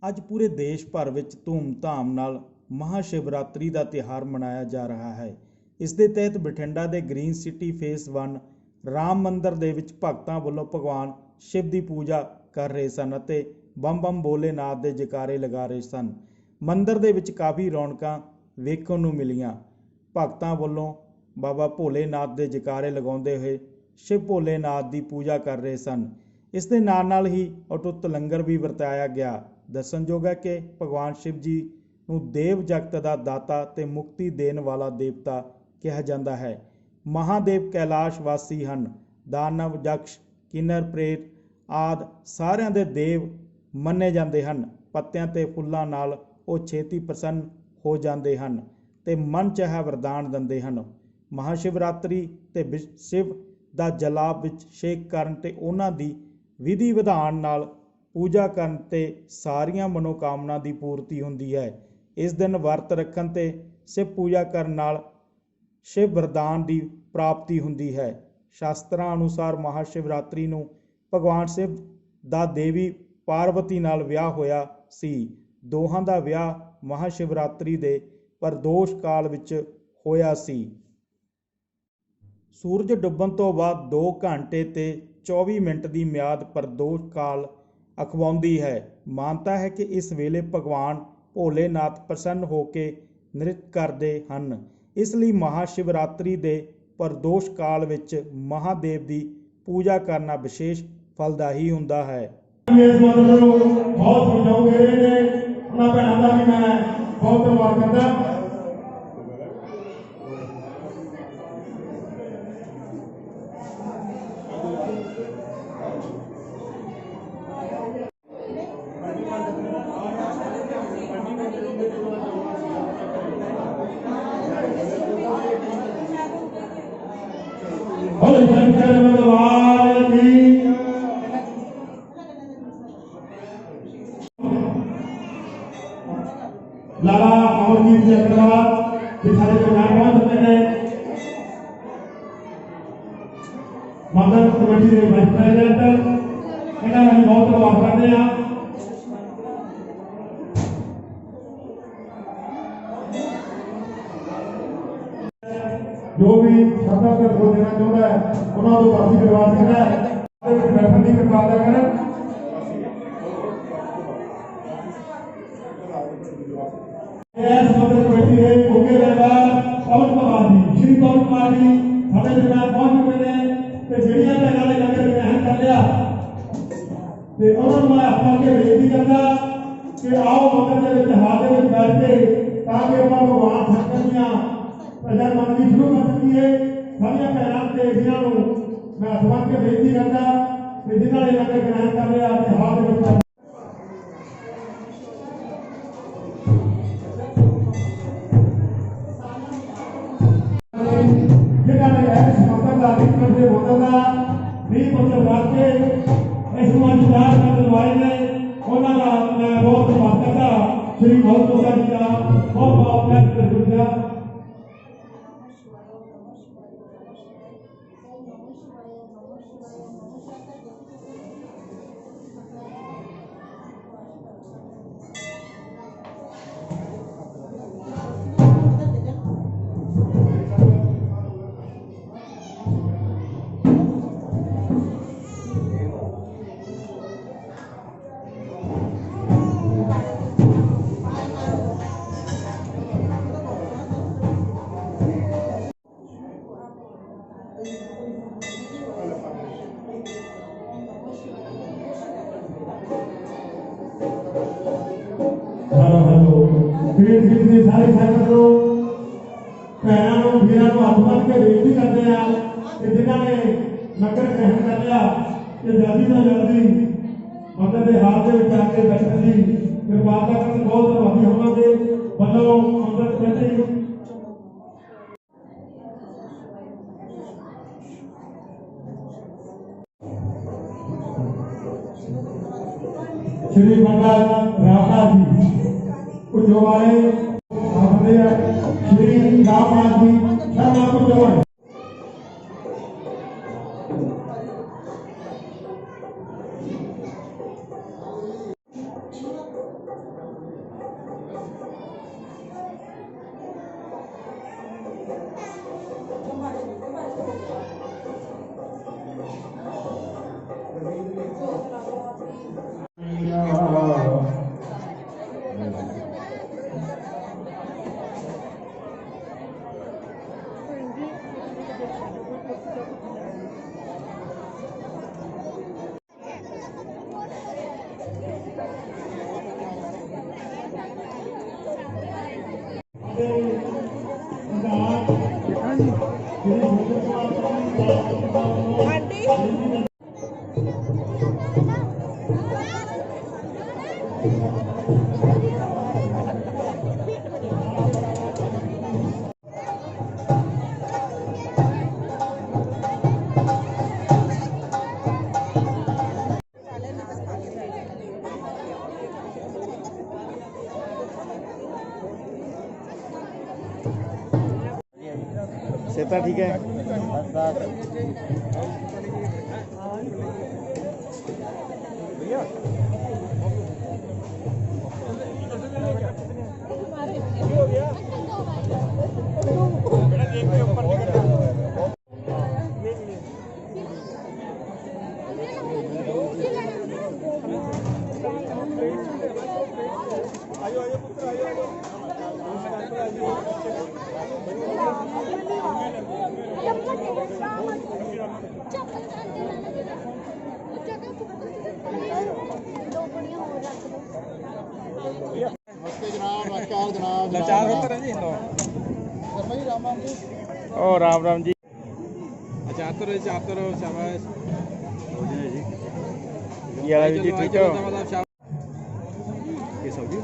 ਅੱਜ ਪੂਰੇ ਦੇਸ਼ ਭਰ ਵਿੱਚ ਧੂਮ-ਧਾਮ ਨਾਲ ਮਹਾਸ਼ਿਵਰਾਤਰੀ ਦਾ ਤਿਉਹਾਰ ਮਨਾਇਆ ਜਾ ਰਿਹਾ ਹੈ। ਇਸ ਦੇ ਤਹਿਤ ਬਠਿੰਡਾ ਦੇ ਗ੍ਰੀਨ ਸਿਟੀ ਫੇਸ 1 ਰਾਮ ਮੰਦਿਰ ਦੇ ਵਿੱਚ ਭਗਤਾਂ ਵੱਲੋਂ ਭਗਵਾਨ ਸ਼ਿਵ ਦੀ ਪੂਜਾ ਕਰ ਰਹੇ ਸਨ ਅਤੇ ਬੰਮ ਬੰਮ ਭੋਲੇਨਾਥ ਦੇ ਜੈਕਾਰੇ ਲਗਾ ਰਹੇ ਸਨ। ਮੰਦਿਰ ਦੇ ਵਿੱਚ ਕਾਫੀ ਰੌਣਕਾਂ ਵੇਖਣ ਨੂੰ ਮਿਲੀਆਂ। ਭਗਤਾਂ ਵੱਲੋਂ ਬਾਬਾ ਭੋਲੇਨਾਥ ਦੇ ਜੈਕਾਰੇ ਲਗਾਉਂਦੇ ਹੋਏ ਸ਼ਿਵ ਭੋਲੇਨਾਥ ਦੀ ਪੂਜਾ ਕਰ ਰਹੇ ਸਨ। ਇਸ ਦੇ ਨਾਲ ਹੀ ਅਟੁੱਟ ਲੰਗਰ ਵੀ ਵਰਤਾਇਆ ਗਿਆ। ਦੱਸਣਯੋਗ ਹੈ ਕਿ ਭਗਵਾਨ ਸ਼ਿਵ ਜੀ ਨੂੰ ਦੇਵ ਜਗਤ ਦਾ ਦਾਤਾ ਤੇ ਮੁਕਤੀ ਦੇਣ ਵਾਲਾ ਦੇਵਤਾ ਕਿਹਾ ਜਾਂਦਾ ਹੈ। ਮਹਾਦੇਵ ਕੈਲਾਸ਼ ਵਾਸੀ ਹਨ। ਦਾਨਵ, ਯਕਸ਼, ਕਿੰਨਰ, ਪ੍ਰੇਤ ਆਦਿ ਸਾਰਿਆਂ ਦੇ ਦੇਵ ਮੰਨੇ ਜਾਂਦੇ ਹਨ। ਪੱਤਿਆਂ ਤੇ ਫੁੱਲਾਂ ਨਾਲ ਉਹ ਛੇਤੀ ਪ੍ਰਸੰਨ ਹੋ ਜਾਂਦੇ ਹਨ ਤੇ ਮਨ ਚਾਹਿਆ ਵਰਦਾਨ ਦਿੰਦੇ ਹਨ। ਮਹਾਸ਼ਿਵਰਾਤਰੀ ਤੇ ਸ਼ਿਵ ਦਾ ਜਲਾਭਿਸ਼ੇਕ ਕਰਨ ਤੇ ਉਹਨਾਂ ਦੀ ਵਿਧੀ ਵਿਧਾਨ ਨਾਲ ਪੂਜਾ ਕਰਨ ਤੇ ਸਾਰੀਆਂ ਮਨੋਕਾਮਨਾ ਦੀ ਪੂਰਤੀ ਹੁੰਦੀ ਹੈ। ਇਸ ਦਿਨ ਵਰਤ ਰੱਖਣ ਤੇ ਸ਼ਿਵ ਪੂਜਾ ਕਰਨ ਨਾਲ ਸ਼ਿਵ ਵਰਦਾਨ ਦੀ ਪ੍ਰਾਪਤੀ ਹੁੰਦੀ ਹੈ। ਸ਼ਾਸਤਰਾਂ ਅਨੁਸਾਰ ਮਹਾਸ਼ਿਵਰਾਤਰੀ ਨੂੰ ਭਗਵਾਨ ਸ਼ਿਵ ਦਾ ਦੇਵੀ ਪਾਰਵਤੀ ਨਾਲ ਵਿਆਹ ਹੋਇਆ ਸੀ। ਦੋਹਾਂ ਦਾ ਵਿਆਹ ਮਹਾਸ਼ਿਵਰਾਤਰੀ ਦੇ ਪ੍ਰਦੋਸ਼ ਕਾਲ ਵਿੱਚ ਹੋਇਆ ਸੀ। ਸੂਰਜ ਡੁੱਬਣ ਤੋਂ ਬਾਅਦ 2 ਘੰਟੇ ਤੇ 24 ਮਿੰਟ ਦੀ ਮਿਆਦ ਪ੍ਰਦੋਸ਼ ਕਾਲ ਅਖਵਾਉਂਦੀ ਹੈ। ਮਾਨਤਾ ਹੈ ਕਿ ਇਸ ਵੇਲੇ ਭਗਵਾਨ ਭੋਲੇਨਾਥ ਪ੍ਰਸੰਨ ਹੋ ਕੇ ਨ੍ਰਿਤ ਕਰਦੇ ਹਨ। ਇਸ ਲਈ ਮਹਾਸ਼ਿਵਰਾਤਰੀ ਦੇ ਪ੍ਰਦੋਸ਼ ਕਾਲ ਵਿੱਚ ਮਹਾਦੇਵ ਦੀ ਪੂਜਾ ਕਰਨਾ ਵਿਸ਼ੇਸ਼ ਫਲਦਾਈ ਹੁੰਦਾ ਹੈ। ਇਸ ਮਦਦ ਨੂੰ ਬਹੁਤ ਸਹਿਯੋਗ ਦੇ ਰਹੇ ਨੇ, ਉਹਨਾਂ ਭੈਣਾਂ ਦਾ ਵੀ ਮੈਂ ਬਹੁਤ ਧੰਨਵਾਦ ਕਰਦਾ। लाला अमरजीत जी अग्रवाल सारे प्रधान पहुंच चुके हैं। मंदिर कमेटी के वाइस प्रेसिडेंट इन्होंने भी बहुत धन्यवाद करते हैं। जो भी श्रद्धा से वोट देना चाहता है उन्होंने बाकी करवा सकता है। बैठन की कृपा करें। मंदिर कमेटी है उनके मेंबर पवन कुमार जी, श्री पवन कुमार जी साढ़े दरम्यान पहुंच चुके हैं ते ਜਿਹੜੀਆਂ ਭੈਣਾਂ ਨੇ ਲੰਗਰ ਗ੍ਰਹਿਣ ਕਰ ਲਿਆ ਤੇ ਉਹਨਾਂ ਨੂੰ ਮੈਂ ਆਪਾਂ ਕੇ ਬੇਨਤੀ ਕਰਦਾ ਕਿ ਆਓ ਮੰਦਰ ਦੇ ਵਿੱਚ ਹਾਲ ਦੇ ਵਿੱਚ ਬੈਠ ਕੇ ਤਾਂ ਕਿ ਆਪਾਂ ਭਗਵਾਨ ਸ਼ੰਕਰ ਦੀਆਂ ਭਜਨ ਮੰਡਲੀ ਸ਼ੁਰੂ ਕਰ ਸਕੀਏ। ਸਾਰੀਆਂ ਭੈਣਾਂ ਤੇ ਵੀਰਾਂ ਨੂੰ ਮੈਂ ਸਵਾਲ ਕੇ ਬੇਨਤੀ ਕਰਦਾ ਕਿ ਜਿਨ੍ਹਾਂ ਨੇ ਲੰਗਰ ਗ੍ਰਹਿਣ ਕਰ ਲਿਆ ਤੇ ਹਾਲ ਦੇ ਵਿੱਚ ਦੇ ਮੰਦਰ ਦਾ ਵੀ ਪੱਤਰ ਰੱਖ ਕੇ ਇਸ ਨੂੰ ਅੰਜਾਮ ਕਰਨ ਵਾਲੇ ਨੇ ਉਹਨਾਂ ਦਾ ਮੈਂ ਬਹੁਤ ਧੰਨਵਾਦ ਕਰਦਾ। ਸ਼੍ਰੀ ਬਹੁਤ ਬਹੁਤ ਜੀ ਦਾ ਬਹੁਤ ਬਹੁਤ ਸ਼ੁਕਰੀਆ। सारी संगत को भैनों वीरों को हथ बन के बेनती करते हैं कि जिन्होंने लंगर ग्रहण कर लिया कि जल्दी तो जल्दी मंदिर के हाल के आके बैठने की कृपालता करके बहुत धन्यवादी होंगे वालों मंदिर कमेटी श्री मंगल राधा जी कुजवाड़े श्री रामनाथ जी शर्मा कुजवाड़े सेता ठीक है। ओ राम राम जी। चातर शाबाश ये वाला जी ठीक हो। ये सब्जी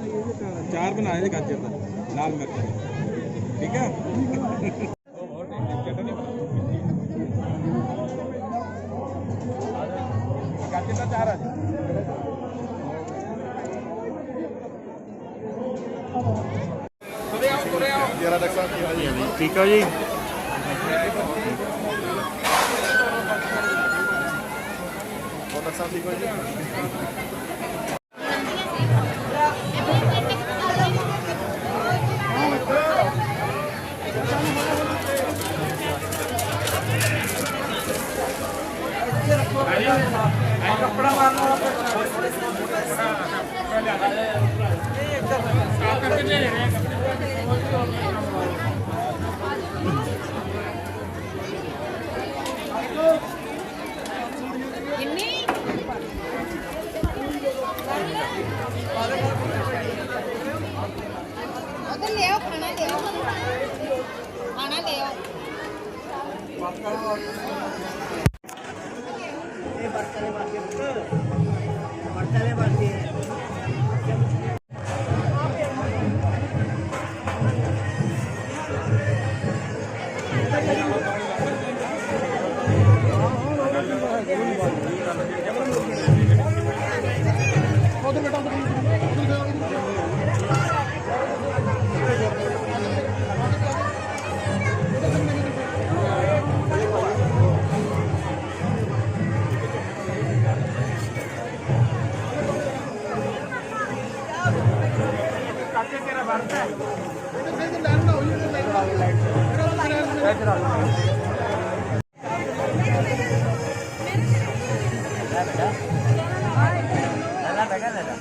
चार बनाए थे गाजर का लाल मिर्च ठीक है। गाजर का चार ठीक हो जी। ठीक हो जी। कपड़ा मारना उधर ले आओ खाना ले आओ खाना ले आओ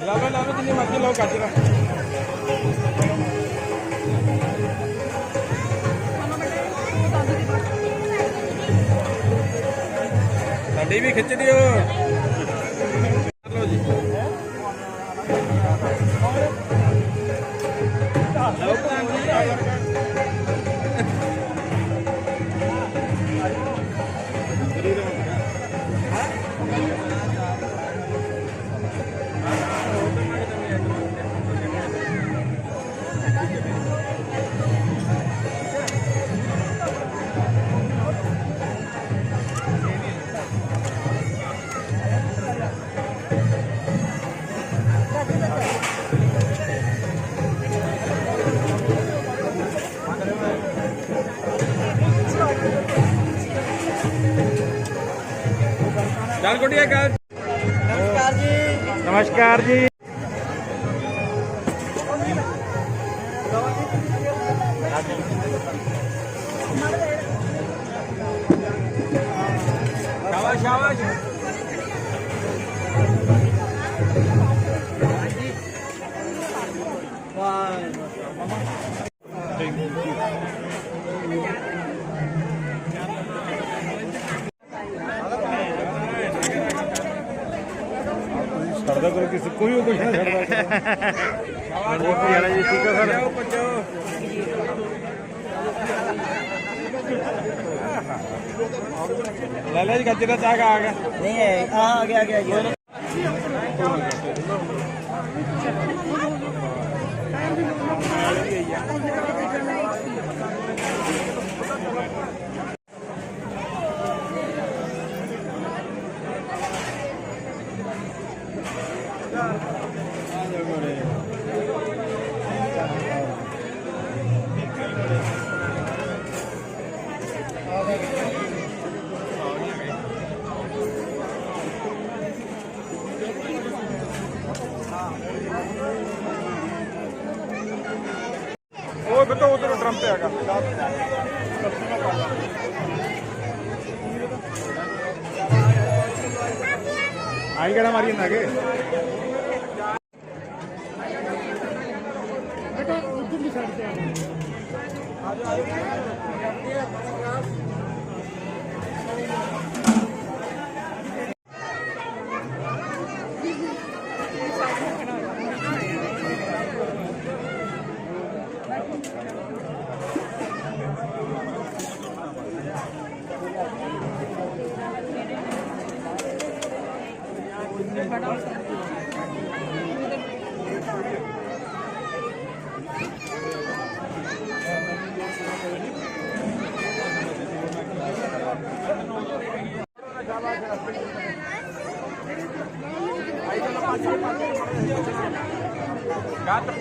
लालो जिन्नी मर्जी लो गाजर साडी भी खिंच दियो लो जी। चल गुड़िया का नमस्कार जी। नमस्कार जी। शाबाश शाबाश छड़दा करो किसी कोई कुछ ना छड़दा जी। ठीक है सर। लाला जी गाजर का चाक आ गया नहीं है आ गया हाँ आई केड़ा मारी ना के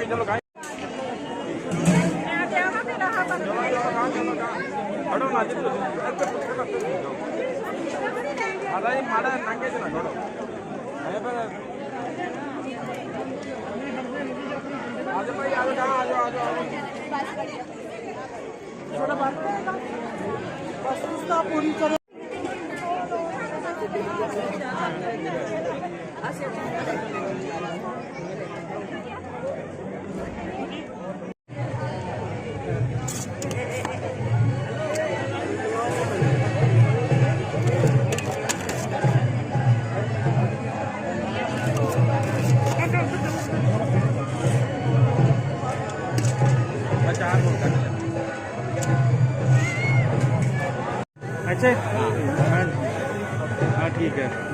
चलो खड़ो ना जी माड़ा नाके से ना खड़ो आज भाई आ जाओ आ जाओ आ जाओ थोड़ा बात बस उसका पूरी करो अच्छा हाँ ठीक है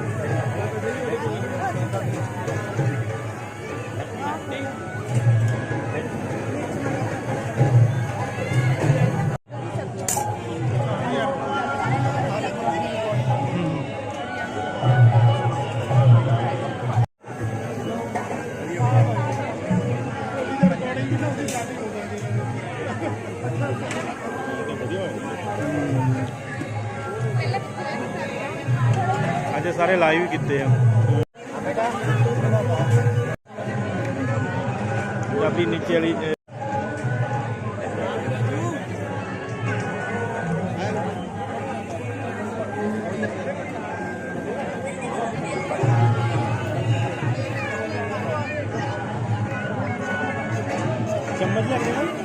ਅੱਜ ਸਾਰੇ ਲਾਈਵ ਹੀ ਕੀਤੇ ਆ ਪੰਜਾਬੀ ਨੀਚੇ ਵਾਲੀ चम्मच लग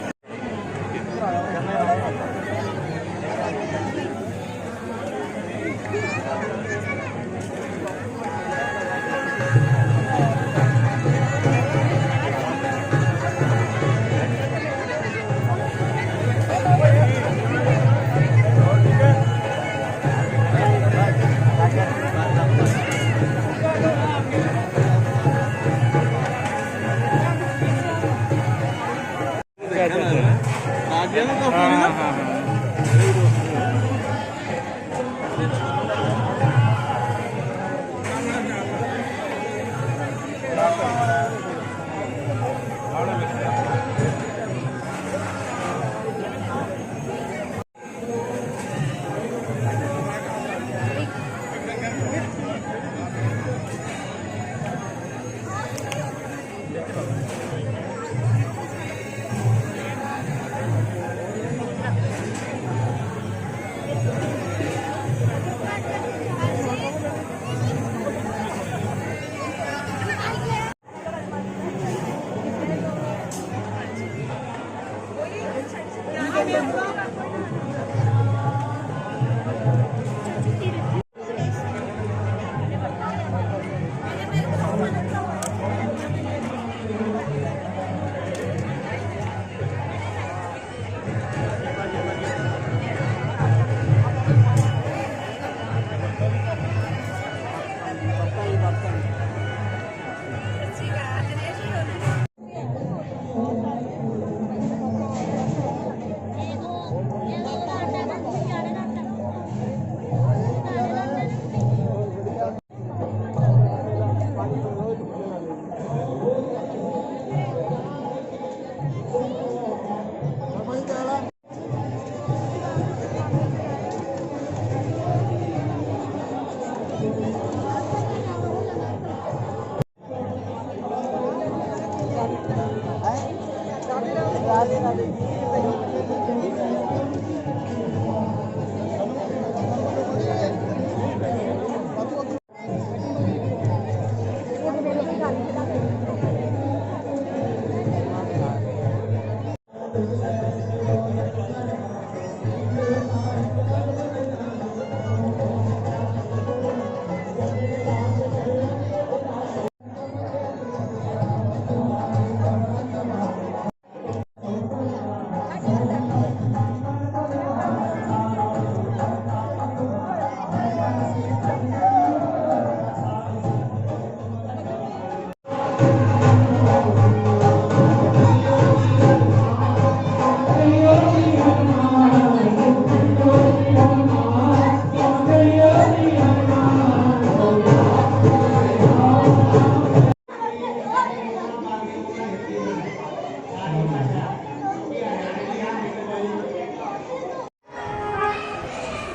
रहा है राधे राधे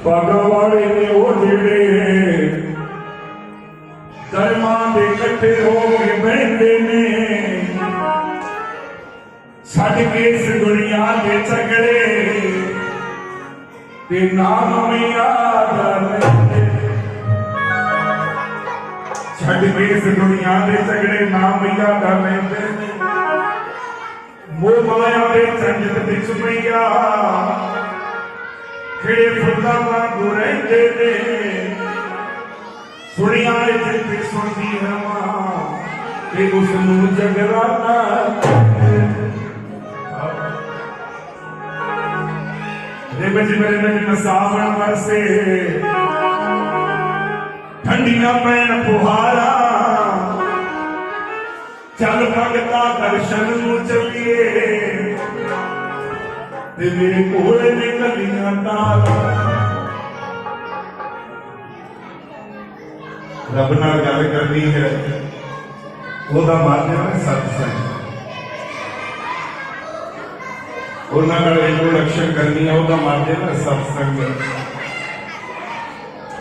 ਬਾਗਾਂ ਵਾਲੇ ਨੇ ਉਹ ਜਿਹੜੇ ਕਰਮਾਂ ਦੇ ਇਕੱਠੇ ਹੋ ਕੇ ਬਹਿੰਦੇ ਨੇ, ਛੱਡ ਕੇ ਇਸ ਦੁਨੀਆ ਦੇ ਝਗੜੇ ਤੇ ਨਾਮ ਯਾਦ ਰਹਿੰਦੇ, ਛੱਡ ਕੇ ਇਸ ਦੁਨੀਆ ਦੇ ਝਗੜੇ ਨਾਮ ਯਾਦ ਰਹਿੰਦੇ ਨੇ, ਮੋਹ ਮਾਇਆ ਦੇ ਝੰਜਟ ਵਿੱਚ ਪਈਆ ਖਿੜੇ ਫੁੱਲਾਂ ਵਾਂਗੂ ਰਹਿੰਦੇ ਨੇ, ਸੁਣਿਆ ਜਿੱਥੇ ਸੁਣਦੀ ਹਵਾ ਤੇ ਉਸ ਨੂੰ ਜਗਰਾਤਾ ਦੇ ਵਿੱਚ ਮੇਰੇ ਸਾਵਣ ਵਰਸੇ, ਠੰਡੀਆਂ ਪੈਣ ਫੁਹਾਰਾ, ਚੱਲ ਭਗਤਾ ਦਰਸ਼ਨ ਨੂੰ ਚੱਲੀਏ ਤੇ ਮੇਰੇ ਕੋਲੇ ਨੇ ਕੱਲੀਆਂ ਤਾਰਾਂ। ਰੱਬ ਨਾਲ ਗੱਲ ਕਰਨੀ ਹੈ, ਉਹਦਾ ਮਾਧਿਅਮ ਹੈ ਸਤਿਸੰਗ। ਉਹਨਾਂ ਨਾਲ ਇੰਟਰੋਡਕਸ਼ਨ ਕਰਨੀ ਹੈ, ਉਹਦਾ ਮਾਧਿਅਮ ਹੈ ਸਤਿਸੰਗ।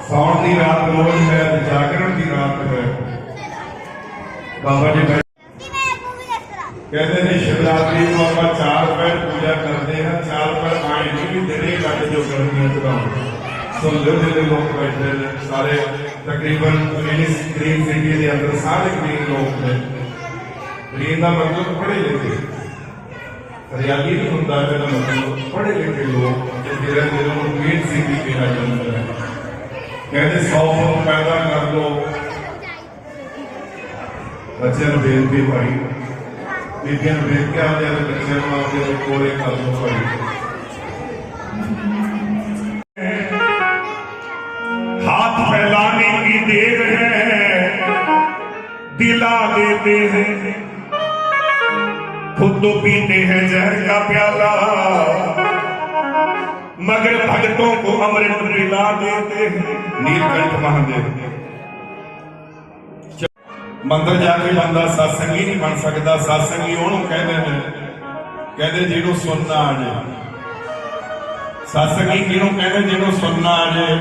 ਸੌਣ ਦੀ ਰਾਤ ਰੋਜ਼ ਹੈ ਤੇ ਜਾਗਰਣ ਦੀ ਰਾਤ ਹੈ। ਬਾਬਾ ਜੀ ਕਹਿੰਦੇ ਨੇ ਸ਼ਿਵਰਾਤਰੀ ਨੂੰ ਆਪਾਂ 4 ਪਹਿਰ ਪੂਜਾ ਕਰਦੇ ਹਾਂ। 4 ਪਹਿਰ ਆਏ ਨਹੀਂ ਵੀ ਦਿਨੇ ਕੱਢ ਜੋ ਗਰਮੀਆਂ ਚਲਾਉਣ। ਸੋ ਲੁਧਿਆਣੇ ਦੇ ਲੋਕ ਬੈਠੇ ਨੇ ਸਾਰੇ, ਤਕਰੀਬਨ ਗ੍ਰੀਨ ਸਿਟੀ ਦੇ ਅੰਦਰ ਸਾਰੇ ਗ੍ਰੀਨ ਲੋਕ ਨੇ। ਗ੍ਰੀਨ ਦਾ ਮਤਲਬ ਪੜ੍ਹੇ ਲਿਖੇ, ਹਰਿਆਲੀ ਨਹੀਂ ਹੁੰਦਾ, ਇਹਦਾ ਮਤਲਬ ਪੜ੍ਹੇ ਲਿਖੇ ਲੋਕ ਜਿਹੜੇ ਜਿਹਨਾਂ ਨੂੰ ਗ੍ਰੀਨ ਸਿਟੀ ਕਿਹਾ ਜਾਂਦਾ ਹੈ। ਕਹਿੰਦੇ 100 ਫੁੱਟ ਪੈਦਾ ਕਰ ਲਓ। ਬੱਚਿਆਂ ਨੂੰ ਬੇਨਤੀ ਭਾਈ, ਬੀਬੀਆਂ ਨੂੰ ਵੇਖ ਕੇ ਆਉਂਦੇ ਆ, ਬੱਚਿਆਂ ਨੂੰ ਆਪਦੇ ਕੋਲੇ ਕਰ ਲਓ ਭਾਈ। हाथ फैलाने की देर है, दिला देते हैं, खुद तो पीते हैं जहर का प्याला, मगर भक्तों को अमृत पिला देते हैं। नीलकंठ महादेव। मंदिर जाके बंदा सत्संगी नहीं बन सकता। सत्संगी ਉਹਨੂੰ ਕਹਿੰਦੇ ਨੇ, ਕਹਿੰਦੇ ਜਿਹਨੂੰ ਸੁਣਨਾ ਆ ਜਾਏ। सत्संगी किहनूं कहते ਜਿਹਨੂੰ सुनना आ जाए,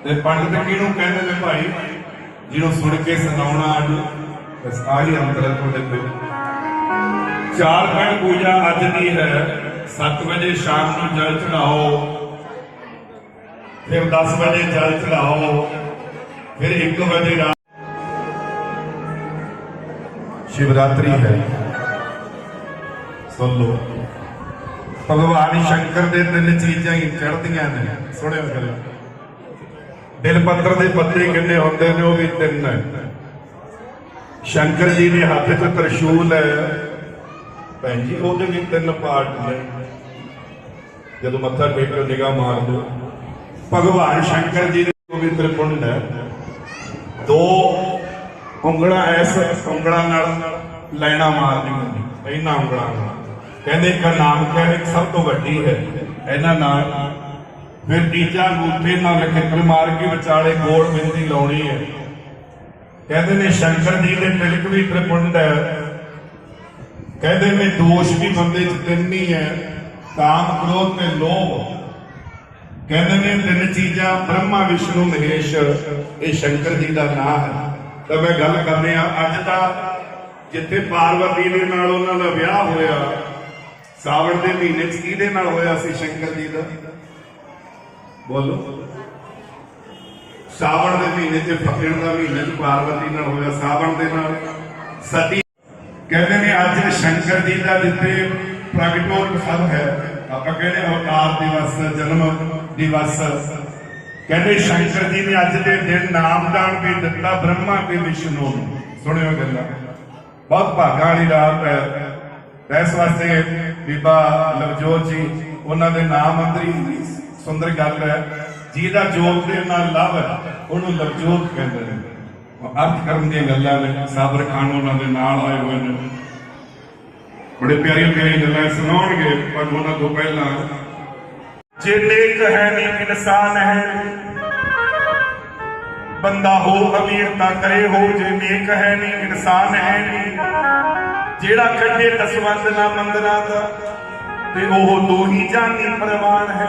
ਤੇ ਪੰਡਤ ਕਿਹਨੂੰ ਕਹਿੰਦੇ ਨੇ ਭਾਈ ਜਿਹਨੂੰ ਸੁਣ ਕੇ ਸੁਣਾਉਣਾ ਆ ਜਾਏ। ਬਸ ਆਹੀ ਅੰਤਰ ਹੈ ਤੁਹਾਡੇ ਤੇ। 4 ਪਹਿਰ ਪੂਜਾ ਅੱਜ ਦੀ ਹੈ। 7 ਵਜੇ ਸ਼ਾਮ ਨੂੰ ਜਲ ਚੜਾਓ, ਫਿਰ 10 ਵਜੇ ਜਲ ਚੜਾਓ, ਫਿਰ 1 ਵਜੇ ਰਾਤ। शिवरात्रि है, सुन लो। भगवान शंकर दे 3 चीजां ही चढ़दियां ने। सुनियो गल, बिलपत्र दे पत्ते किन्ने होंदे ने, वो भी 3 है। शंकर जी दे हाथ च त्रिशूल है भैन जी, वो भी 3 पार्ट ने। जदों मत्था टेक के निगाह मार दो, भगवान शंकर जी दे पवित्र पुंड है। 2 ਉਂਗਲਾਂ ਐਸ ਉਂਗਲਾਂ ਨਾਲ ਲਾਈਨਾਂ ਮਾਰਨੀਆਂ, ਇਹਨਾਂ ਉਂਗਲਾਂ ਨਾਲ। ਕਹਿੰਦੇ ਇੱਕ ਨਾਨਕ ਹੈ, ਇੱਕ ਸਭ ਤੋਂ ਵੱਡੀ ਹੈ, ਇਹਨਾਂ ਨਾਲ। ਫਿਰ ਤੀਜਾ ਅੰਗੂਠੇ ਨਾਲ ਲਖਿੱਤਰ ਮਾਰ ਕੇ ਵਿਚਾਲੇ ਗੋਲ ਬਿੰਦੀ ਲਾਉਣੀ ਹੈ। ਕਹਿੰਦੇ ਨੇ ਸ਼ੰਕਰ ਜੀ ਦੇ ਤਿਲਕ ਵੀ ਤ੍ਰਿਪੁੰਡ ਹੈ। ਕਹਿੰਦੇ ਨੇ ਦੋਸ਼ ਵੀ ਬੰਦੇ 'ਚ 3 ਹੀ ਹੈ, ਕਾਮ, ਕ੍ਰੋਧ ਤੇ ਲੋਭ। ਕਹਿੰਦੇ ਨੇ 3 ਚੀਜ਼ਾਂ ਬ੍ਰਹਮਾ ਵਿਸ਼ਨੂੰ ਮਹੇਸ਼, ਇਹ ਸ਼ੰਕਰ ਜੀ ਦਾ ਨਾਮ ਹੈ। ਤਾਂ ਮੈਂ ਗੱਲ ਕਰਨੇ ਆ ਅੱਜ ਦਾ, ਜਿੱਥੇ ਪਾਰਵਤੀ ਦੇ ਨਾਲ ਉਹਨਾਂ ਦਾ ਵਿਆਹ ਹੋਇਆ ਸਾਵਣ ਦੇ ਮਹੀਨੇ 'ਚ। ਕਿਹਦੇ ਨਾਲ ਹੋਇਆ ਸੀ ਸ਼ੰਕਰ ਜੀ ਦਾ? ਬੋਲੋ। ਸਾਵਣ ਦੇ ਮਹੀਨੇ 'ਚ, ਫੱਗਣ ਦਾ ਮਹੀਨੇ 'ਚ ਪਾਰਵਤੀ ਨਾਲ ਹੋਇਆ, ਸਾਵਣ ਦੇ ਨਾਲ। ਸਤੀ ਕਹਿੰਦੇ ਨੇ ਅੱਜ ਸ਼ੰਕਰ ਜੀ ਦਾ ਜਿੱਥੇ ਪ੍ਰਗਟੋਤ ਸਭ ਹੈ। ਆਪਾਂ ਕਹਿੰਦੇ ਅਵਤਾਰ ਦਿਵਸ, ਜਨਮ ਦਿਵਸ। ਕਹਿੰਦੇ ਸ਼ੰਕਰ ਜੀ ਨੇ ਅੱਜ ਦੇ ਦਿਨ ਨਾਮਦਾਨ ਵੀ ਦਿੱਤਾ ਬ੍ਰਹਮਾ ਤੇ ਵਿਸ਼ਨੂੰ ਨੂੰ। ਸੁਣਿਓ ਗੱਲਾਂ, ਬਹੁਤ ਭਾਗਾਂ ਵਾਲੀ ਰਾਤ ਹੈ। ਇਸ ਵਾਸਤੇ ਬੀਬਾ ਲਵਜੋਤ ਜੀ ਉਹਨਾਂ ਦੇ ਨਾਮ ਅੰਦਰ ਹੀ ਸੁੰਦਰ ਗੱਲ ਹੈ, ਜਿਹਦਾ ਜੋਤ ਦੇ ਨਾਲ ਲਵ ਹੈ ਉਹਨੂੰ ਲਵਜੋਤ ਕਹਿੰਦੇ ਨੇ। ਅਰਥ ਕਰਨ ਦੀਆਂ ਗੱਲਾਂ ਨੇ। ਸਾਬਰ ਖਾਨ ਉਹਨਾਂ ਦੇ ਨਾਲ ਆਏ ਹੋਏ ਨੇ, ਬੜੇ ਪਿਆਰੀਆਂ ਪਿਆਰੀਆਂ ਗੱਲਾਂ ਸੁਣਾਉਣਗੇ। ਪਰ ਉਹਨਾਂ ਤੋਂ ਪਹਿਲਾਂ ਜੇ ਨੇਕ ਹੈ ਨਹੀਂ ਇਨਸਾਨ ਹੈ, ਬੰਦਾ ਹੋ ਅਮੀਰ ਤਾਂ ਕਰੇ ਹੋ, ਜੇ ਨੇਕ ਹੈ ਨਹੀਂ ਇਨਸਾਨ ਹੈ ਨਹੀਂ। ਜਿਹੜਾ ਕੱਢੇ ਦਸਵੰਧ ਨਾ ਮੰਦਰਾਂ ਦਾ ਤੇ ਉਹ ਦੋ ਹੀ ਜਾਨੀ ਪ੍ਰਵਾਨ ਹੈ।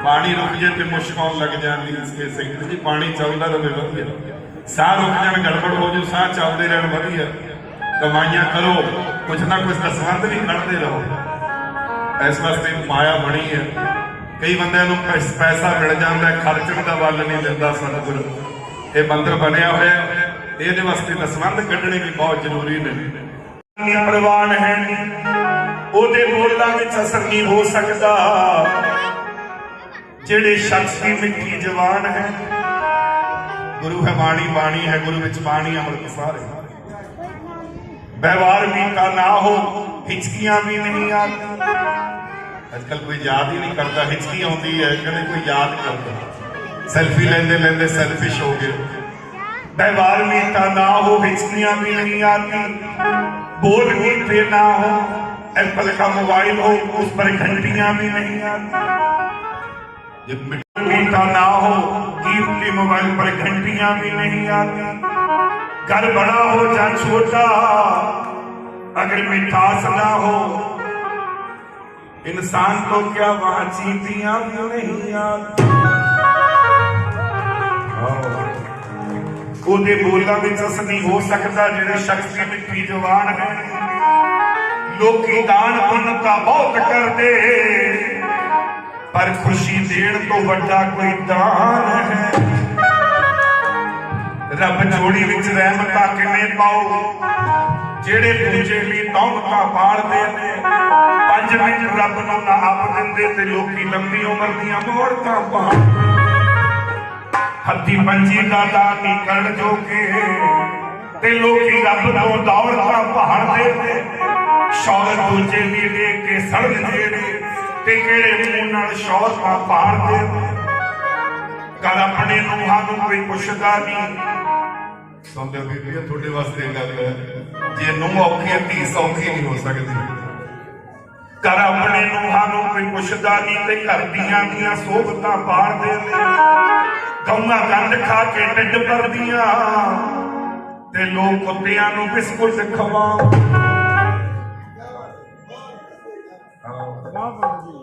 ਪਾਣੀ ਰੁਕ ਜੇ ਤੇ ਮੁਸ਼ਕ ਆਉਣ ਲੱਗ ਜਾਂਦੀ। ਇਸਕੇ ਸਿੰਘ ਜੀ ਪਾਣੀ ਚੱਲਦਾ ਰਹੇ ਵਧੀਆ, ਸਾਹ ਰੁਕ ਜਾਣ ਗੜਬੜ ਹੋ ਜਾਊ, ਸਾਹ ਚੱਲਦੇ ਰਹਿਣ ਵਧੀਆ। ਕਮਾਈਆਂ ਕਰੋ, ਕੁਛ ਨਾ ਕੁਛ ਦਸਵੰਧ ਵੀ ਕੱਢਦੇ ਰਹੋ। ਇਸ ਵਾਸਤੇ ਮਾਇਆ ਬਣੀ ਹੈ। ਕਈ ਬੰਦਿਆਂ ਨੂੰ ਪੈਸਾ ਮਿਲ ਜਾਂਦਾ, ਖਰਚਣ ਦਾ ਵੱਲ ਨਹੀਂ ਦਿੰਦਾ ਸਤਿਗੁਰੂ। ਇਹ ਮੰਦਰ ਬਣਿਆ ਹੋਇਆ, ਇਹਦੇ ਵਾਸਤੇ ਦਸਵੰਧ ਕੱਢਣੇ ਵੀ ਬਹੁਤ ਜ਼ਰੂਰੀ ਨੇ। ਪ੍ਰਵਾਨ ਹੈ ਉਹਦੇ ਬੋਲਾਂ ਵਿੱਚ ਅਸਰ ਨਹੀਂ ਹੋ ਸਕਦਾ, ਜਿਹੜੇ ਸ਼ਖਸ ਦੀ ਮਿੱਠੀ ਜ਼ਬਾਨ ਹੈ। ਗੁਰੂ ਹੈ ਬਾਣੀ, ਬਾਣੀ ਹੈ ਗੁਰੂ ਵਿੱਚ ਬਾਣੀ ਅੰਮ੍ਰਿਤ ਸਾਰੇ। व्यवहार भी का ना हो, हिचकियां भी नहीं आती। आजकल कोई याद ही नहीं करता, हिचकी आती है, कभी कोई याद करता। सेल्फी लेंदे लेंदे सेल्फिश हो गए। व्यवहार मीठा ना हो, हिचकियां भी नहीं आती। बोल मीठे ना हो, एप्पल का मोबाइल हो उस पर घंटियां भी नहीं आती। जब मीठा ना हो, कीमती मोबाइल पर घंटियां भी नहीं आती। घर बड़ा हो या छोटा, अगर मिठास ना हो, इंसान तो क्या वहां चींटियां भी नहीं आती। ਉਹਦੇ ਬੋਲਾਂ ਵਿੱਚ ਅਸਰ ਨਹੀਂ ਹੋ ਸਕਦਾ, ਜਿਹੜੇ ਸ਼ਖਸ ਦੀ ਮਿੱਠੀ ਜ਼ੁਬਾਨ ਹੈ। ਲੋਕੀ ਦਾਨ ਪੁੰਨ ਤਾਂ ਬਹੁਤ ਕਰਦੇ, ਪਰ ਖੁਸ਼ੀ ਦੇਣ ਤੋਂ ਵੱਡਾ ਕੋਈ ਦਾਨ ਹੈ। ਰੱਬ ਜੋੜੀ ਵਿੱਚ ਰਹਿਮਤਾਂ ਕਿਵੇਂ ਪਾਓ, ਜਿਹੜੇ ਦੂਜੇ ਲਈ ਤੌਹਮਤਾਂ ਪਾਲਦੇ ਨੇ। 5 ਮਿੰਟ ਰੱਬ ਨੂੰ ਨਾ ਆਪ ਦਿੰਦੇ ਤੇ ਲੋਕੀ ਲੰਬੀ ਉਮਰ ਦੀਆਂ ਮੋਹਰਤਾਂ ਪਾਉਂਦੇ। ਹੱਥੀ ਪੰਜੀ ਦਾ ਦਾਨ ਨਹੀਂ ਕਰਨ ਜੋਗੇ ਤੇ ਲੋਕੀ ਰੱਬ ਤੋਂ ਦੌਲਤਾਂ ਭਾਲਦੇ ਨੇ। ਸ਼ੌਹਰਤ ਦੂਜੇ ਲਈ ਦੇ ਕੇ ਸੜਨ ਜਿਹੜੇ ਤੇ ਕਿਹੜੇ ਮੂੰਹ ਨਾਲ ਸ਼ੌਹਰਤਾਂ ਭਾਲਦੇ ਨੇ। ਘਰ ਆਪਣੇ ਨੂੰਹਾਂ ਨੂੰ ਕੋਈ ਪੁੱਛਦਾ ਨਹੀਂ। ਸੁਣਦੇ ਬੀਬੀਆਂ ਤੁਹਾਡੇ ਵਾਸਤੇ ਗੱਲ ਹੈ, ਜੇ ਨੂੰਹ ਔਖੀ ਹੈ ਧੀ ਸੌਖੀ ਨਹੀਂ ਹੋ ਸਕਦੀ। ਘਰ ਆਪਣੇ ਨੂੰਹਾਂ ਨੂੰ ਕੋਈ ਪੁੱਛਦਾ ਨਹੀਂ ਤੇ ਘਰ ਦੀਆਂ ਸੋਭਤਾਂ ਪਾੜਦੇ ਨੇ। ਗਊਆਂ ਗੰਦ ਖਾ ਕੇ ਢਿੱਡ ਭਰਦੀਆਂ ਤੇ ਲੋਕ ਕੁੱਤਿਆਂ ਨੂੰ ਬਿਸਕੁਟ ਖਵਾਉ।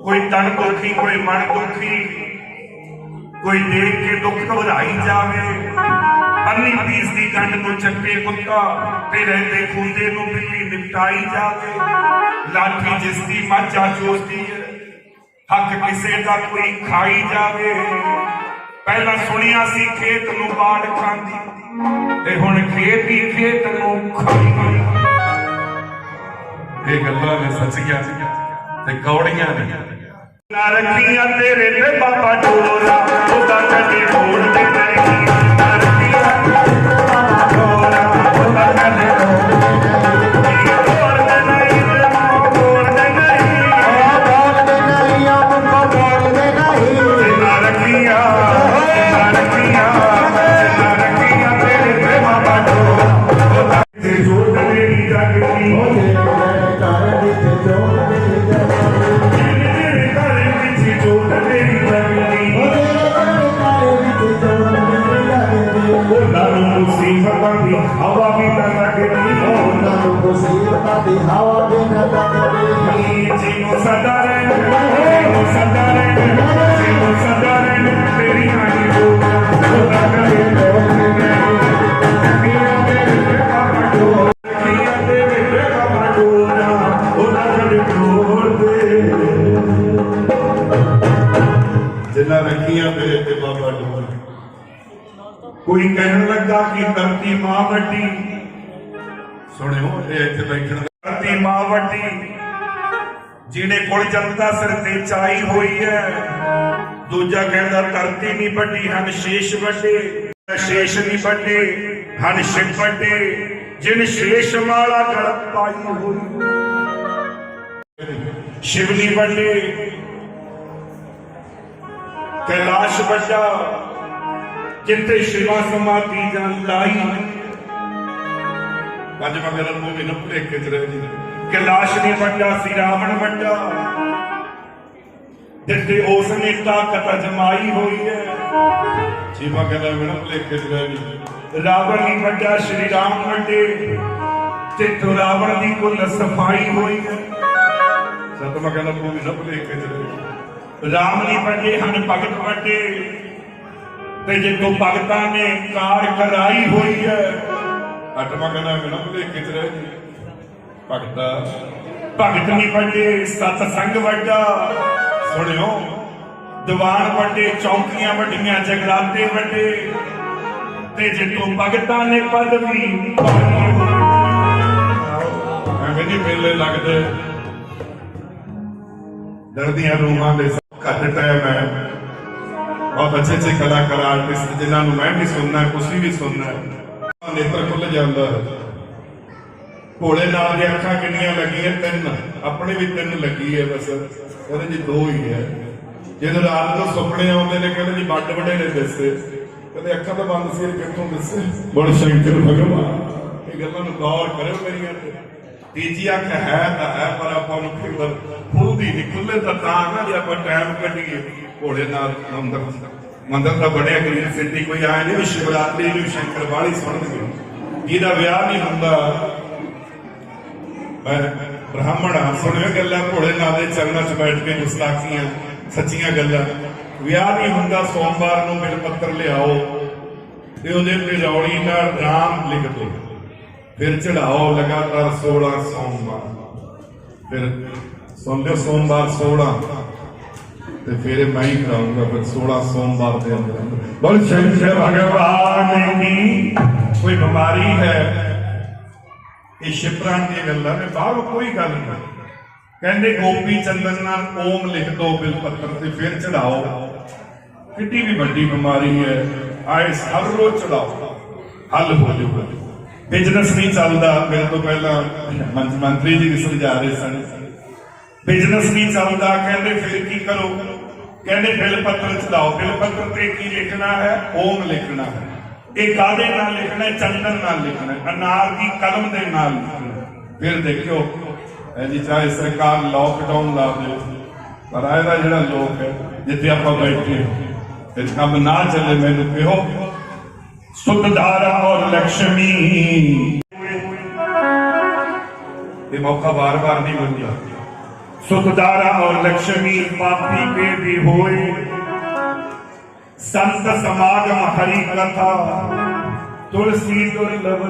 ਕੋਈ ਤਨ ਦੁਖੀ, ਕੋਈ ਮਨ ਦੁਖੀ, ਕੋਈ ਦੇਖ ਕੇ ਦੁੱਖ ਘਬਰਾਈ ਜਾਵੇ। ਅੰਨੀ ਪੀਸ ਦੀ ਗੰਢ ਨੂੰ ਚੱਕੇ ਕੁੱਤਾ ਤੇ ਰਹਿੰਦੇ ਖੂੰਦੇ ਨੂੰ ਬਿੱਲੀ ਨਿਪਟਾਈ ਜਾਵੇ। ਲਾਠੀ ਜਿਸ ਦੀ ਮਾਝਾ ਚੋਸਦੀ ਹੈ, ਹੱਕ ਕਿਸੇ ਦਾ ਕੋਈ ਖਾਈ ਜਾਵੇ। ਪਹਿਲਾਂ ਸੁਣਿਆ ਸੀ ਖੇਤ ਨੂੰ ਬਾੜ ਖਾਂਦੀ ਤੇ ਹੁਣ ਖੇਤ ਹੀ ਖੇਤ ਨੂੰ ਖਾਈ ਗਈ। ਇਹ ਗੱਲਾਂ ਨੇ ਸੱਚੀਆਂ ਤੇ ਕੌੜੀਆਂ ਨੇ। ਨਾ ਰੱਖੀਆਂ ਤੇਰੇ ਤੇ ਬਾਬਾ ਡੋਰਾ, ਉਹਦਾ ਕਦੇ ਮੋੜਦੇ ਨਹੀਂ। ਨਾ ਰੱਖੀਆਂ ਬਾਬਾ ਡੋਰਾ, ਉਹਦਾ ਕਦੇ ਮੋੜਦੇ ਨਹੀਂ। ਮੋੜਦੇ ਨਹੀਂ ਤੇ ਮੋੜਦੇ ਨਹੀਂ, ਮੋੜਦੇ ਨਹੀਂ ਆਪਕੋ ਮੋੜਦੇ ਨਹੀਂ। ਨਾ ਰੱਖੀਆਂ, ਨਾ ਰੱਖੀਆਂ, ਨਾ ਰੱਖੀਆਂ ਤੇਰੇ ਤੇ ਬਾਬਾ ਡੋਰਾ, ਉਹਦਾ ਤੇ ਜੋੜ ਮੇਰੀ ਜਗਤੀ ਹੋ ਜੇ ਘਰ ਵਿੱਚ ਜੋੜ ਮੇਰੀ ਜਗਤੀ। ਮੁਸੀਬਤਾਂ ਦੀ ਹਵਾ ਵੀ ਨਾ ਲੱਗਦੀ, ਉਹਨਾਂ ਨੂੰ ਮੁਸੀਬਤਾਂ ਦੀ ਹਵਾ ਵੀ ਨਾ ਲੱਗਦੀ। ਜੀਵੋ ਸਦਾ ਰਹਿਣ, ਜੀਵੋ ਸਦਾ ਰਹਿਣ, ਜੀਵੋ ਸਦਾ ਰਹਿਣ ਤੇਰੀ ਆਈ ਬੋਲਾਂ, ਉਹਦਾ ਕਦੇ ਮੋੜਦੇ ਨਹੀਂ। ਮੀਆਂ ਮੇਰੇ ਬਾਬਾ ਡੋਰਾ, ਮੀਆਂ ਮੇਰੇ ਬਾਬਾ ਡੋਰਾ, ਉਹਦਾ ਕਦੇ ਮੋੜਦੇ। ਜਿੰਨਾ ਰੱਖੀਆਂ ਮੇਰੇ ਤੇ ਬਾਬਾ ਡੋਰਾ। ਕੋਈ ਕਹਿਣ ਲੱਗਾ ਕਿ ਧਰਤੀ ਮਾਂ ਵੱਡੀ, ਸੁਣਿਓ ਇਹ ਇੱਥੇ ਬੈਠਣ ਧਰਤੀ ਮਾਂ ਵੱਡੀ ਜਿਹਨੇ ਕੁਲ ਜਨਤਾ ਸਿਰ ਤੇ ਚਾਈ ਹੋਈ ਹੈ। ਦੂਜਾ ਕਹਿੰਦਾ ਧਰਤੀ ਨਹੀਂ ਵੱਡੀ ਹਨ ਸ਼ੇਸ਼ ਵੱਡੇ, ਸ਼ੇਸ਼ ਨਹੀਂ ਵੱਡੇ ਹਨ ਸ਼ਿਵ ਵੱਡੇ, ਜਿਨ ਸ਼ੇਸ਼ ਮਾਲਾ ਗਲ ਪਾਈ ਹੋਈ। शिव नहीं बड़े कैलाश बड़ा जिथे शिवा समाधि जान लाई। पंजवा गल भी न भुलेखे च रह जी। कैलाश नहीं बड़ा सी रावण बड़ा जिथे उसने ताकत अजमाई हुई है। छेवां गल भी न भुलेखे च रह जी। रावण नहीं बड़ा श्री राम बड़े जिथों रावण की कुल सफाई हुई है। सतवां कहना तू भी न भुलेखे चले। राम नहीं बड़े हन भगत बड़े ते जिथों भगतां ने कार कराई हुई है। अठवां कहना मैं न भुलेखे चले जी। भगत नहीं बड़े सतसंग वड्डा सुनियो। दीवान वड्डे चौकियां वड्डियां जगराते वड्डे ते जिथों भगतां ने पदवी पाई। मेले लगदे दर्दियां रूहां दे घट टाइम है। बहुत अच्छे अच्छे कलाकार आर्टिस्ट जिन्होंने मैं भी सुनना है, कुछ भी सुनना है, नेत्र खुल जाता है। भोले नाल दी अखां किन्नियां लगियां? 3 अपने भी 3 लगी है। बस कहते जी 2 ही है। जो रात को सुपने आते हैं कहते जी बड़ वडेरे दिसते, कहते अखां तो बंद सी कितों दिसे। बड़ शंकर भगवान ये गल्लां नूं गौर करो मेरियां ते। तीजी अख है तो है पर आपां नूं फिर खुलदी नहीं। खुले तो ना जे आपां टाइम कढीए। घोड़े नाल मंदिर का बड़े ग्रीन सिटी कोई आए नहीं शिवरात्रि नूं शंकर वाली सुणदे जिहदा विआह नहीं हुंदा। मैं ब्राह्मण हाँ सुनियो गल्लां घोड़े नाल दे चरणां च बैठ के गुस्ताखियां सच्चियां गल्लां। विआह नहीं हुंदा सोमवार नूं बिल पत्र लियाओ ते उहदे ते रौली नाल राम लिख दो, फिर चढ़ाओ लगातार 16 सोमवार। फिर सुन लो सोमवार 16 तो फिर मैं ही कराऊंगा। फिर 16 सोमवार के अंदर बोल शंकर भगवान की कोई बीमारी है ये शिवरान की गल्लां ने बाहर कोई गल नहीं। कहते गोपी चंदन नाल ओम लिख दो बिल पत्र से फिर चढ़ाओ। कितनी भी बड़ी बीमारी है आए हर रोज चढ़ाओ हल हो जाऊगा। बिजनेस नहीं चलता मेरे तो पहला मंत्री जी समझा रहे सन बिजनेस नहीं चलता। कहते फिर की करो? कहते बिल पत्र चलाओ। बिल पत्र पे की लिखना है? ओम लिखना है। एक कादे नाल लिखना है, चंदन नाल लिखना है, अनार की कलम दे नाल लिखना है। फिर देखियो जी चाहे सरकार लॉकडाउन ला दे पर आएगा जिहड़ा लोग है जिथे आप बैठे काम ना चले मैनू कहो सुखधारा और लक्ष्मी ये मौका बार बार नहीं मिलता। सुखधारा और लक्ष्मी पापी पे भी होए संत समागम हरि कथा तुलसी दुर्लभ।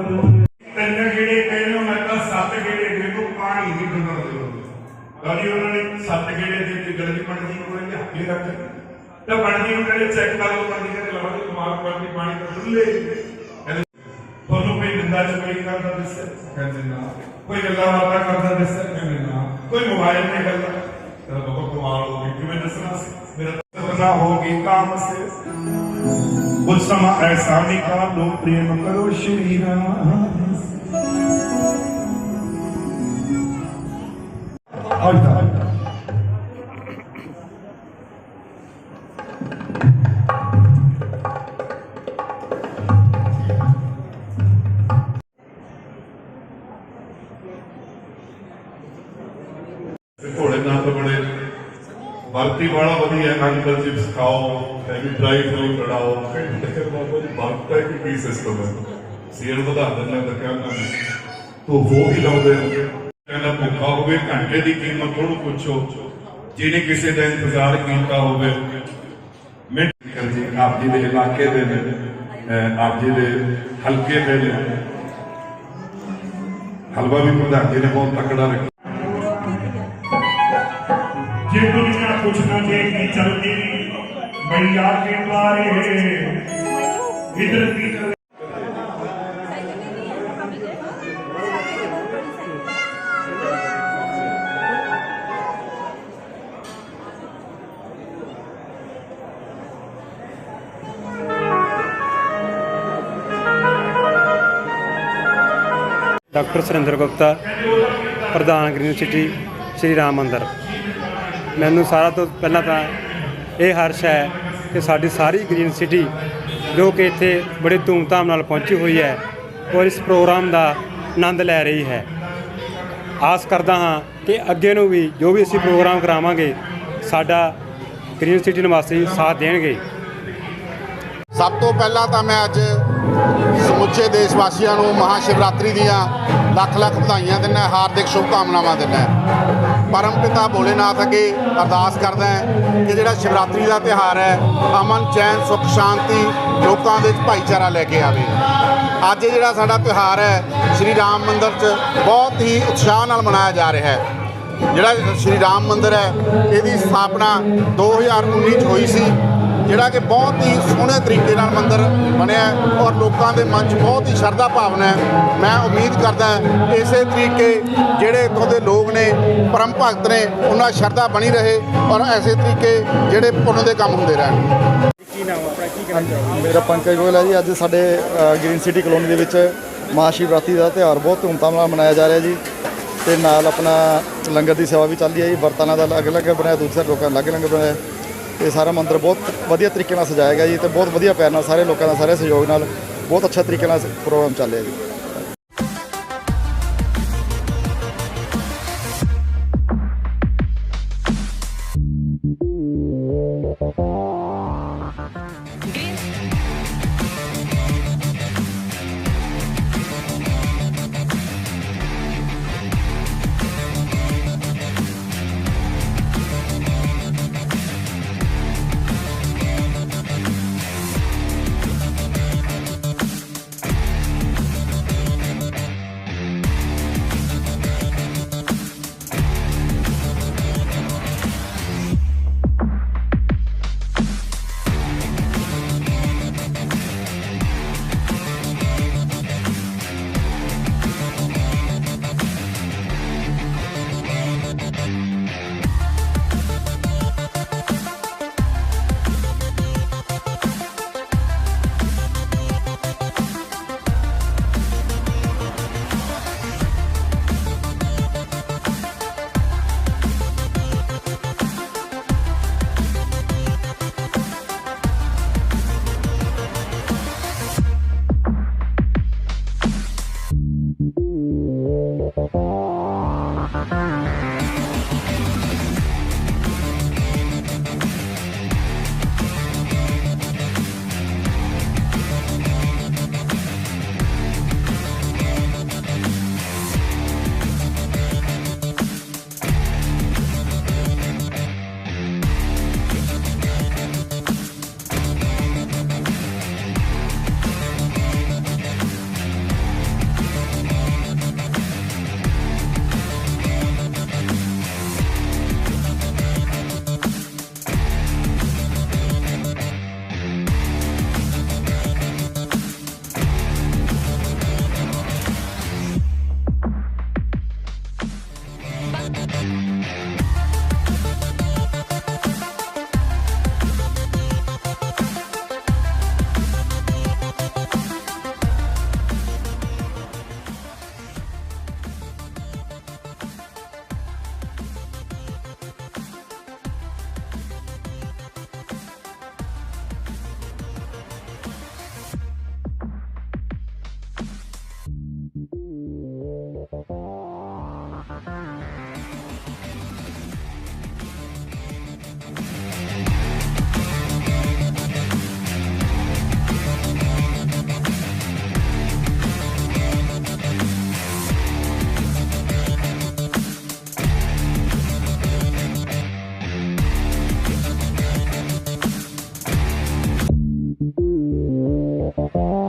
3 गेड़े कहने मैं तो 7 गेड़े देखो पानी नहीं डुलर दो। उन्होंने 7 गेड़े दी गलती पड़ती को हाथी रख तो पढ़ती उन्होंने चेक कर लो पढ़ती के लगा दो तुम्हारा पढ़ती पानी तो डुले दोनों कोई निंदा चुगली करता दिससे कहते ना, कोई गल्ला बात करता दिससे कहते ना, कोई मोबाइल में गल्ला तेरा बाबा कमाल होगी क्यों दसना मेरा ना होगी काम से। कुछ समा ऐसा निकालो प्रेम करो श्री राम। घोड़े नाल बड़े भर्ती वाला वधिया अंकल जी सिखाओ ड्राई फ्रूट लड़ाओ। बाबा जी की सिस्टम है सीर वधा देना तो कहना तो वो ही लाते कहना भुखा हो घंटे की कीमत थोड़ा पूछो जिन्हें किसी का इंतजार किया हो। आप जी के इलाके दे आप जी के हल्के दे हलवा भी प्रधान जी ने बहुत तकड़ा रखा। जे दुनिया कुछ न देखी चलती मैया के बारे इधर की ਡਾਕਟਰ ਸੁਰਿੰਦਰ ਗੁਪਤਾ, ਪ੍ਰਧਾਨ ਗ੍ਰੀਨ ਸਿਟੀ ਸ਼੍ਰੀ ਰਾਮ ਮੰਦਰ। ਮੈਨੂੰ ਸਾਰਾ ਤੋਂ ਪਹਿਲਾਂ ਤਾਂ ਇਹ ਹਰਸ਼ ਹੈ ਕਿ ਸਾਡੀ ਸਾਰੀ ਗ੍ਰੀਨ ਸਿਟੀ ਜੋ ਕਿ ਇੱਥੇ ਬੜੇ ਧੂਮਧਾਮ ਨਾਲ ਪਹੁੰਚੀ ਹੋਈ ਹੈ ਔਰ ਇਸ ਪ੍ਰੋਗਰਾਮ ਦਾ ਆਨੰਦ ਲੈ ਰਹੀ ਹੈ। ਆਸ ਕਰਦਾ ਹਾਂ ਕਿ ਅੱਗੇ ਨੂੰ ਵੀ ਜੋ ਵੀ ਅਸੀਂ ਪ੍ਰੋਗਰਾਮ ਕਰਾਵਾਂਗੇ ਸਾਡਾ ਗ੍ਰੀਨ ਸਿਟੀ ਨਿਵਾਸੀ ਸਾਥ ਦੇਣਗੇ। ਸਭ ਤੋਂ ਪਹਿਲਾਂ ਤਾਂ ਮੈਂ ਅੱਜ ਸਮੁੱਚੇ ਦੇਸ਼ ਵਾਸੀਆਂ ਨੂੰ ਮਹਾਸ਼ਿਵਰਾਤਰੀ ਦੀਆਂ ਲੱਖ ਲੱਖ ਵਧਾਈਆਂ ਦਿੰਦਾ, ਹਾਰਦਿਕ ਸ਼ੁਭਕਾਮਨਾਵਾਂ ਦਿੰਦਾ। ਪਰਮ ਪਿਤਾ ਭੋਲੇਨਾਥ ਅੱਗੇ ਅਰਦਾਸ ਕਰਦਾ ਕਿ ਜਿਹੜਾ ਸ਼ਿਵਰਾਤਰੀ ਦਾ ਤਿਉਹਾਰ ਹੈ ਅਮਨ, ਚੈਨ, ਸੁੱਖ, ਸ਼ਾਂਤੀ ਲੋਕਾਂ ਦੇ ਵਿੱਚ ਭਾਈਚਾਰਾ ਲੈ ਕੇ ਆਵੇ। ਅੱਜ ਜਿਹੜਾ ਸਾਡਾ ਤਿਉਹਾਰ ਹੈ ਸ਼੍ਰੀ ਰਾਮ ਮੰਦਰ 'ਚ ਬਹੁਤ ਹੀ ਉਤਸ਼ਾਹ ਨਾਲ ਮਨਾਇਆ ਜਾ ਰਿਹਾ ਹੈ। ਜਿਹੜਾ ਸ਼੍ਰੀ ਰਾਮ ਮੰਦਰ ਹੈ ਇਹਦੀ ਸਥਾਪਨਾ 2019 'ਚ ਹੋਈ ਸੀ, ਜਿਹੜਾ ਕਿ ਬਹੁਤ ਹੀ ਸੋਹਣੇ ਤਰੀਕੇ ਨਾਲ ਮੰਦਰ ਬਣਿਆ ਔਰ ਲੋਕਾਂ ਦੇ ਮਨ 'ਚ ਬਹੁਤ ਹੀ ਸ਼ਰਧਾ ਭਾਵਨਾ ਹੈ। ਮੈਂ ਉਮੀਦ ਕਰਦਾ ਇਸੇ ਤਰੀਕੇ ਜਿਹੜੇ ਇੱਥੋਂ ਦੇ ਲੋਕ ਨੇ, ਪਰਮ ਭਗਤ ਨੇ, ਉਹਨਾਂ ਦੀ ਸ਼ਰਧਾ ਬਣੀ ਰਹੇ ਔਰ ਐਸੇ ਤਰੀਕੇ ਜਿਹੜੇ ਪੁੰਨ ਦੇ ਕੰਮ ਹੁੰਦੇ ਰਹਿਣ। ਕੀ ਨਾਮ ਆਪਣਾ, ਕੀ ਕਹਿਣਾ ਚਾਹੋਗੇ? ਮੇਰਾ ਪੰਕਜ ਗੋਇਲ ਹੈ ਜੀ। ਅੱਜ ਸਾਡੇ ਗ੍ਰੀਨ ਸਿਟੀ ਕਲੋਨੀ ਦੇ ਵਿੱਚ ਮਹਾਸ਼ਿਵਰਾਤਰੀ ਦਾ ਤਿਉਹਾਰ ਬਹੁਤ ਧੂਮਧਾਮ ਨਾਲ ਮਨਾਇਆ ਜਾ ਰਿਹਾ ਜੀ, ਤੇ ਨਾਲ ਆਪਣਾ ਲੰਗਰ ਦੀ ਸੇਵਾ ਵੀ ਚੱਲਦੀ ਹੈ ਜੀ। ਬਰਤਨਾਂ ਦਾ ਅਲੱਗ-ਅਲੱਗ ਬਣਾਇਆ, ਦੂਸਰੇ ਲੋਕਾਂ ਦਾ ਅਲੱਗ-ਅਲੱਗ ਬਣਾਇਆ। ਤੇ ਸਾਰਾ ਮੰਦਿਰ ਬਹੁਤ ਵਧੀਆ ਤਰੀਕੇ ਨਾਲ ਸਜਾਇਆ ਗਿਆ ਜੀ, ਤੇ ਬਹੁਤ ਵਧੀਆ ਪਿਆਰ ਨਾਲ ਸਾਰੇ ਲੋਕਾਂ ਦਾ, ਸਾਰੇ ਸਹਿਯੋਗ ਨਾਲ ਬਹੁਤ ਅੱਛਾ ਤਰੀਕੇ ਨਾਲ ਪ੍ਰੋਗਰਾਮ ਚੱਲ ਰਿਹਾ ਜੀ। Thank you.